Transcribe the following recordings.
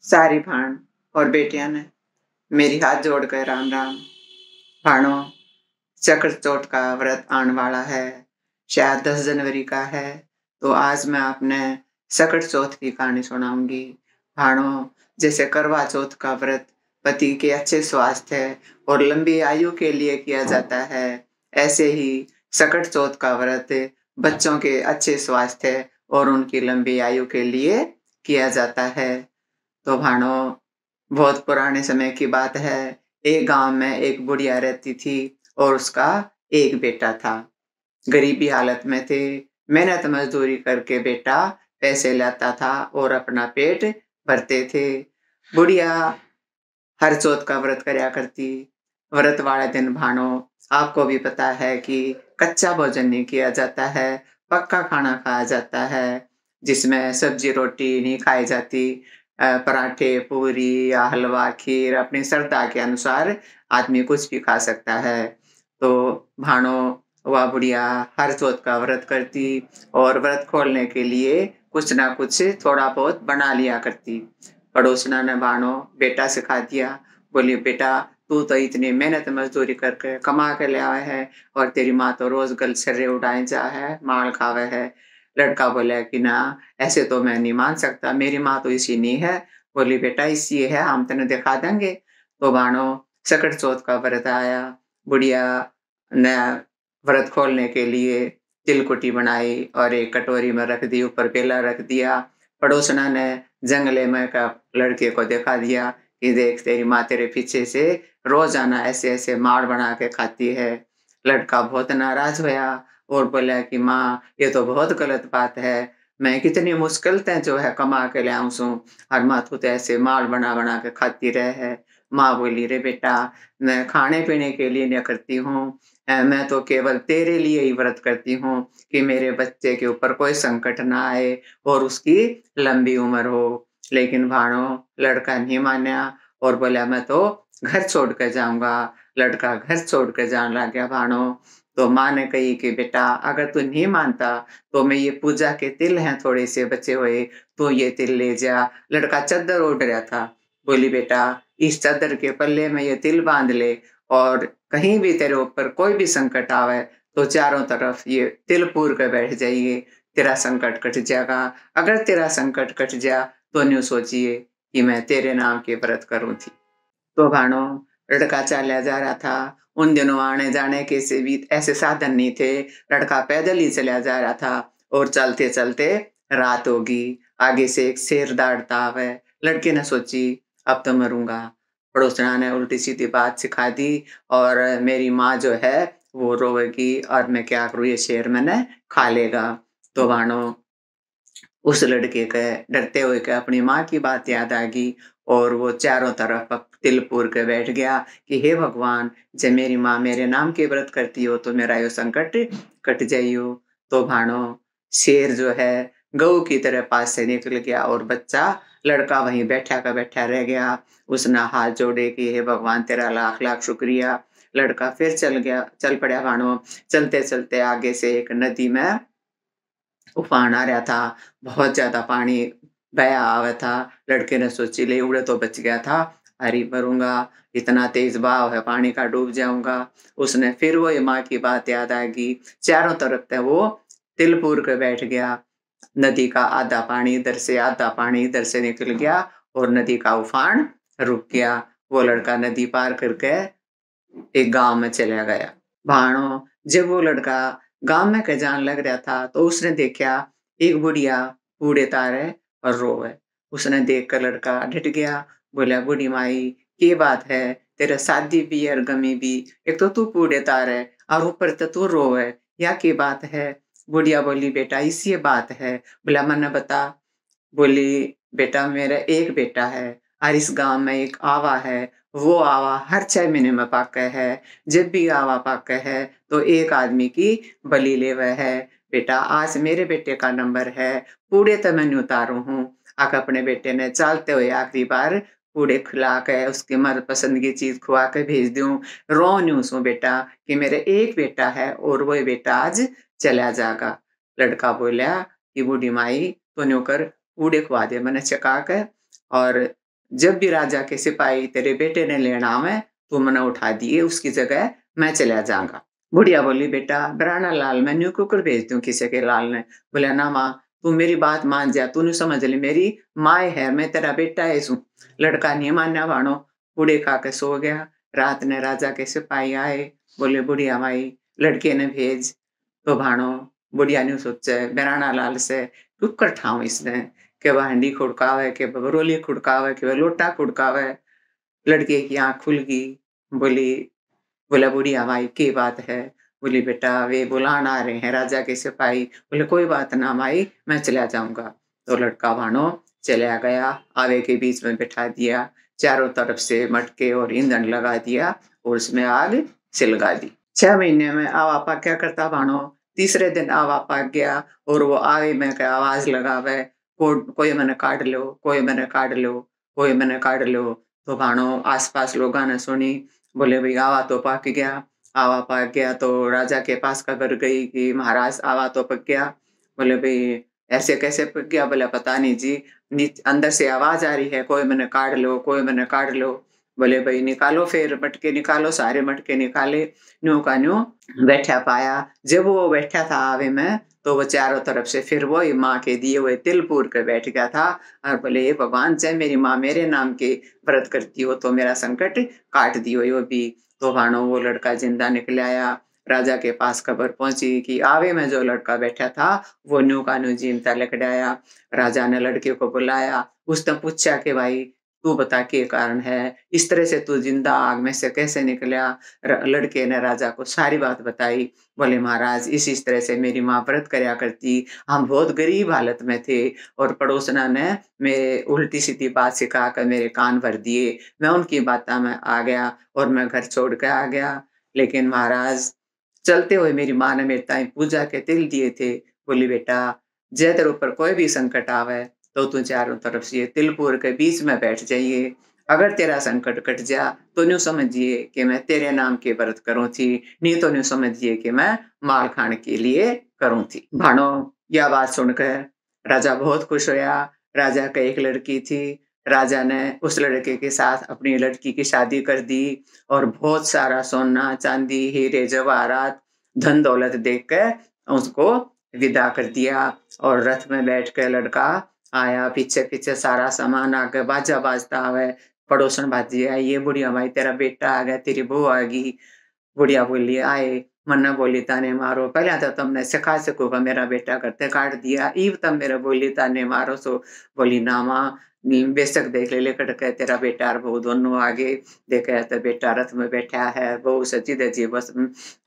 सारी भाण और बेटियां ने मेरी हाथ जोड़कर राम राम। भाणो, चक्र चौथ का व्रत आने वाला है। शायद 10 जनवरी का है। तो आज मैं आपने सकट चौथ की कहानी सुनाऊंगी। भाणो, जैसे करवा चौथ का व्रत पति के अच्छे स्वास्थ्य और लंबी आयु के लिए किया जाता है, ऐसे ही सकट चौथ का व्रत बच्चों के अच्छे स्वास्थ्य और उनकी लंबी आयु के लिए किया जाता है। तो भाणो, बहुत पुराने समय की बात है। एक गांव में एक बुढ़िया रहती थी और उसका एक बेटा था। गरीबी हालत में थे। मेहनत मजदूरी करके बेटा पैसे लाता था और अपना पेट भरते थे। बुढ़िया हर चौथ का व्रत करया करती। व्रत वाले दिन भाणो, आपको भी पता है कि कच्चा भोजन नहीं किया जाता है, पक्का खाना खाया जाता है, जिसमें सब्जी रोटी नहीं खाई जाती। पराठे, पूरी या हलवा, खीर अपनी श्रद्धा के अनुसार आदमी कुछ भी खा सकता है। तो भाणो, वह बुढ़िया हर चौथ का व्रत करती और व्रत खोलने के लिए कुछ ना कुछ थोड़ा बहुत बना लिया करती। पड़ोसना ने भाणो बेटा सिखा दिया। बोली, बेटा तू तो इतनी मेहनत मजदूरी करके कमा के ले आवे है और तेरी माँ तो रोज गलछर्रे उड़ाए जा है, माल खावे है। लड़का बोला कि ना, ऐसे तो मैं नहीं मान सकता, मेरी माँ तो इसी नहीं है। बोली, बेटा इसी है, हम तेने दिखा देंगे। तो भाणो, सकट चौथ का व्रत आया। बुढ़िया ने व्रत खोलने के लिए तिलकुटी बनाई और एक कटोरी में रख दी, ऊपर केला रख दिया। पड़ोसना ने जंगले में का लड़के को दिखा दिया कि देख, तेरी माँ तेरे पीछे से रोजाना ऐसे ऐसे माड़ बना के खाती है। लड़का बहुत नाराज हुआ और बोला कि माँ, ये तो बहुत गलत बात है। मैं कितनी मुश्किल से जो है कमा के ले आऊं सू, और माँ तू तो ऐसे माड़ बना बना के खाती रहे है। माँ बोली, रे बेटा, मैं खाने पीने के लिए नहीं करती हूँ। मैं तो केवल तेरे लिए ही व्रत करती हूँ कि मेरे बच्चे के ऊपर कोई संकट ना आए और उसकी लंबी उम्र हो। लेकिन भाणो, लड़का नहीं माना और बोला, मैं तो घर छोड़ कर जाऊंगा। लड़का घर छोड़ कर जाने लग गया भाणो। तो माँ ने कही कि बेटा, अगर तू नहीं मानता तो मैं ये पूजा के तिल हैं थोड़े से बचे हुए, तो ये तिल ले जा। लड़का चद्दर ओढ़ रहा था। बोली, बेटा इस चद्दर के पल्ले में ये तिल बांध ले और कहीं भी तेरे ऊपर कोई भी संकट आवे तो चारों तरफ ये तिल पूर के बैठ जाइए, तेरा संकट कट जाएगा। अगर तेरा संकट कट जा तो न्यू सोचिए कि मैं तेरे नाम के व्रत करूँ थी। तो भाणो, लड़का चाला जा रहा था। उन दिनों आने जाने के से भी ऐसे साधन नहीं थे। लड़का पैदल ही चला जा रहा था और चलते चलते रात होगी। आगे से एक शेर दौड़ता आवे। लड़के ने सोची, अब तो मरूंगा। पड़ोसना ने उल्टी सीधी बात सिखा दी और मेरी माँ जो है वो रोएगी और मैं क्या करूँ, ये शेर मैंने खा लेगा। तो भाणो, उस लड़के के डरते हुए के अपनी माँ की बात याद आ गई और वो चारों तरफ तिल पूर के बैठ गया कि हे भगवान, जब मेरी माँ मेरे नाम के व्रत करती हो तो मेरा यो संकट कट जाइयो। तो भाणो, शेर जो है गऊ की तरह पास से निकल गया और बच्चा लड़का वहीं बैठा का बैठा रह गया। उसने हाथ जोड़े कि हे भगवान, तेरा लाख लाख शुक्रिया। लड़का फिर चल पड़ा भाणो। चलते चलते आगे से एक नदी में उफान आ रहा था। बहुत ज्यादा पानी बहा आ रहा था। लड़के ने सोची, ले उड़े तो बच गया था, अरे मरूंगा, इतना तेज बहाव है पानी का, डूब जाऊंगा। उसने फिर वो माँ की बात याद आ गई। चारों तरफ से वो तिलपुर के बैठ गया। नदी का आधा पानी इधर से आधा पानी इधर से निकल गया और नदी का उफान रुक गया। वो लड़का नदी पार करके एक गांव में चला गया। भाणो, जब वो लड़का गांव में के जान लग रहा था तो उसने देखा एक बुढ़िया बूढ़े तारे और रोवे। उसने देखकर लड़का डट गया। बोला, बूढ़ी माई, ये बात है, तेरे शादी भी और गमी भी, एक तो तू बूढ़े तारे और ऊपर तो तू रोवे, या की बात है। बुढ़िया बोली, बेटा इसी बात है। बोला, मन्ने बता। बोली, बेटा मेरा एक बेटा है और इस गांव में एक आवा है। वो आवा हर 6 महीने में पाके है। जब भी आवा पाके है तो एक आदमी की बलि लेवे है। बेटा आज मेरे बेटे का नंबर है, पूड़े तो मैं नहीं उतारू हूँ। आक अपने बेटे ने चालते हुए आखिरी बार पूड़े खिला के उसकी मन पसंद की चीज खुआ के भेज दूं। रो न्यू सू बेटा कि मेरे एक बेटा है और वो बेटा आज चला जाएगा। लड़का बोला कि बूढ़ी माई तो न्यू कर, पूड़े खुआ दे मैंने चका के और जब भी राजा के सिपाही तेरे बेटे ने लेना आवे तू मने उठा दिए, उसकी जगह मैं चला जाऊंगा। बुढ़िया बोली, बेटा बराना लाल मैं न्यू कुकर भेज दूं किसी के लाल ने। बोले, ना माँ, तू मेरी बात मान जा, तूने समझ ली, मेरी माँ है, मैं तेरा बेटा है सू। लड़का नहीं मान्या भाणो, बूढ़े खा के सो गया। रात ने राजा के सिपाही आए, बोले बुढ़िया माई लड़के ने भेज। तो भाणो बुढ़िया ने सोचे बराना लाल से कुकर ठाऊ इसने, के वह हंडी खुड़कावे, के बरोली खुड़कावे, के वह लोटा खुड़कावे। लड़के की आंख खुल गई। बोली, बोला बुढ़िया माई की बात है? बोली, बेटा वे बुलान आ रहे हैं राजा के सिपाही। बोले, कोई बात ना माई, मैं चला जाऊंगा। तो लड़का भाणो चला गया, आवे के बीच में बैठा दिया, चारों तरफ से मटके और ईंधन लगा दिया और उसमें आग सिलगा दी। 6 महीने में आवापा क्या करता भाणो, तीसरे दिन आवापा गया और वो आवे में के आवाज लगावे, कोई मैंने काट लो, कोई मैंने काट लो, कोई मैंने काट लो। तो भाणो आसपास लोगों ने सुनी। बोले, भाई आवा तो पक गया। आवा पक गया तो राजा के पास खबर गई कि महाराज आवा तो पक गया। बोले, भाई ऐसे कैसे पक गया? बोले, पता नहीं जी, अंदर से आवाज आ रही है, कोई मैंने काट लो, कोई मैंने काट लो। बोले, भाई निकालो, फिर मटके निकालो। सारे मटके निकाले, न्यू का न्यू बैठा पाया। जब वो बैठा था आवे में, तो वो चारों तरफ से फिर वो माँ के दिए हुए तिल पूर के बैठ गया था और बोले, हे भगवान, चाहे मेरी माँ मेरे नाम के व्रत करती हो तो मेरा संकट काट दियो यो भी। तो भाणो वो लड़का जिंदा निकल आया। राजा के पास खबर पहुंची कि आवे में जो लड़का बैठा था वो न्यू का न्यू जिंदा निकल आया। राजा ने लड़के को बुलाया, उसने पूछा कि भाई तू बता क्या कारण है, इस तरह से तू जिंदा आग में से कैसे निकला? लड़के ने राजा को सारी बात बताई। बोले, महाराज इस तरह से मेरी माँ व्रत करया करती, हम बहुत गरीब हालत में थे और पड़ोसना ने मेरे उल्टी सीधी बात सिखा कर मेरे कान भर दिए। मैं उनकी बातों में आ गया और मैं घर छोड़ के आ गया। लेकिन महाराज चलते हुए मेरी माँ ने मेरे ताई पूजा के तिल दिए थे। बोली, बेटा जे तेरे ऊपर कोई भी संकट आवे तो तू चारों तरफ से ये तिलपुर के बीच में बैठ जाइए। अगर तेरा संकट कट जा तो न्यू समझिए कि मैं तेरे नाम के व्रत करूं थी, नहीं तो न्यू समझिए कि मैं माल खाने के लिए करूं थी। भाणो यह बात सुनकर राजा बहुत खुश होया। राजा का एक लड़की थी। राजा ने उस लड़के के साथ अपनी लड़की की शादी कर दी और बहुत सारा सोना चांदी हीरे जवाहरात धन दौलत देकर उसको विदा कर दिया। और रथ में बैठ कर लड़का आया, पीछे पीछे सारा सामान आ गया, बाजा बाजता आवे, पड़ोसन भाजी आई, ये बुढ़िया भाई तेरा बेटा आ गया, तेरी बहू आ गई। बुढ़िया बोली, आए मन्ना बोली ताने मारो, पहले तो तुमने सिखा सकूंगा मेरा बेटा करते काट दिया, ईव तब मेरा बोली ताने मारो। सो बोली, ना माँ, बेशक देख ले लेकर के तेरा बेटा और बहू दोनों आगे। देखा तो बेटा रथ में बैठा है, बहू सची दची बस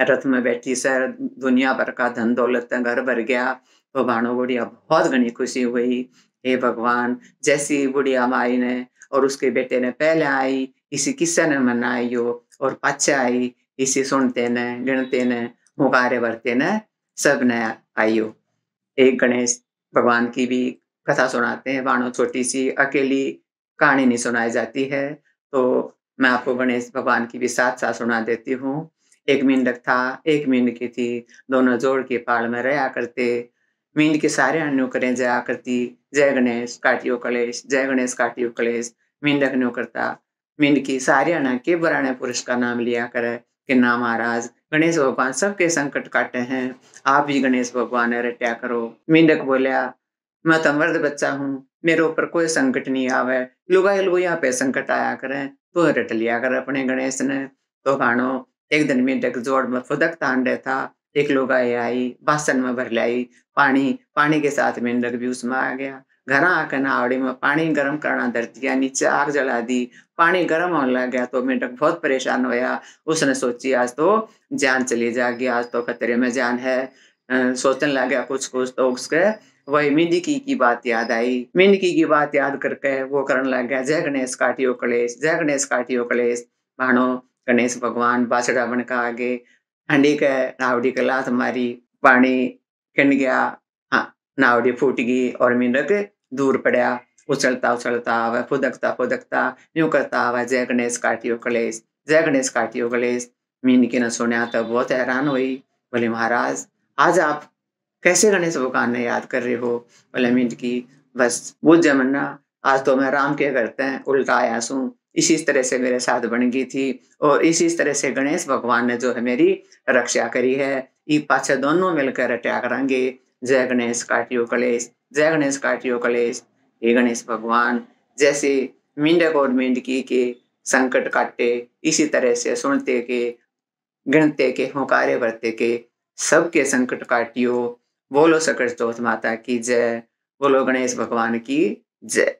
रथ में बैठी सर, दुनिया भर का धन दौलत घर भर गया। तो भाणो बुढ़िया बहुत घनी खुशी हुई। हे भगवान, जैसी बुढ़िया माई ने और उसके बेटे ने पहले आई, इसी किस्से ने मनाई हो और पाछे आई, इसी सुनते ने गिनते ने हुकारे भरते ने सब ने आइयो। एक गणेश भगवान की भी कथा सुनाते हैं। बाणों छोटी सी अकेली कहानी नहीं सुनाई जाती है, तो मैं आपको गणेश भगवान की भी साथ साथ सुना देती हूँ। एक मेंढक था, एक मेंढकी थी, दोनों जोड़ के पाल में रहा करते। मेंढ के सारे अन्यों करें जया करती, जय गणेश काटियो कलेश, जय गणेश काटियो कलेश। मेंढक न्यों करता, मेंढकी सारे अना के बराने पुरुष का नाम लिया करे कि ना महाराज, गणेश भगवान सबके संकट काटे हैं, आप भी गणेश भगवान ने रट्या करो। मेंढक बोलिया, मैं तो मर्द बच्चा हूँ, मेरे ऊपर कोई संकट नहीं आवे, लुगाई लुगाइया पे संकट आया करे, तो रट लिया कर अपने गणेश ने। तो भाणो एक दिन मेंढक जोड़ में फुदकता अंडे था, एक लुगाई आई, बासन में भर लाई पानी, पानी के साथ मेंढक भी उसमें आ गया। घर आकर नावड़ी में पानी गर्म करना धर दिया, नीचे आग जला दी, पानी गर्म होने लग गया। तो मेंढक बहुत परेशान होया, उसने सोची आज तो जान चली जाएगी, आज तो खतरे में जान है। सोचने लग गया कुछ कुछ, तो उसके वही मेंढकी की बात याद आई। मेंढकी की बात याद करके वो करने लग गया, जय गणेश काटियो कलेश, जय गणेश काटियो कलेश। भाणो गणेश भगवान बाछड़ा बन का आगे हंडी के नावड़ी के लात मारी, पानी किन गया, हाँ नावड़ी फूट गई और मेंढक दूर पड़ा। उछलता उछलता आवे, फुदकता फुदकता यूं करता आवे, जय गणेश काटियो कलेश, जय गणेश काटियो कलेश। मेंढकी ने सुना तो बहुत हैरान हुई। बोले, महाराज आज आप कैसे गणेश भगवान ने याद कर रहे हो? बोले, मेंढकी बस बुझ जमन्ना, आज तो मैं राम के घर ते उल्टा आया सू। इसी तरह से मेरे साथ बन गई थी और इसी तरह से गणेश भगवान ने जो है मेरी रक्षा करी है। ई पाछे दोनों मिलकर रट्या करांगे। जय गणेश काटियो कलेश, जय गणेश काटियो कलेश। हे गणेश भगवान, जैसे मेंढक और मेंढकी के संकट काटे, इसी तरह से सुनते के, गिनते के, हुँकारे भरते के सबके संकट काटियो। बोलो सकल चौथ माता की जय, बोलो गणेश भगवान की जय।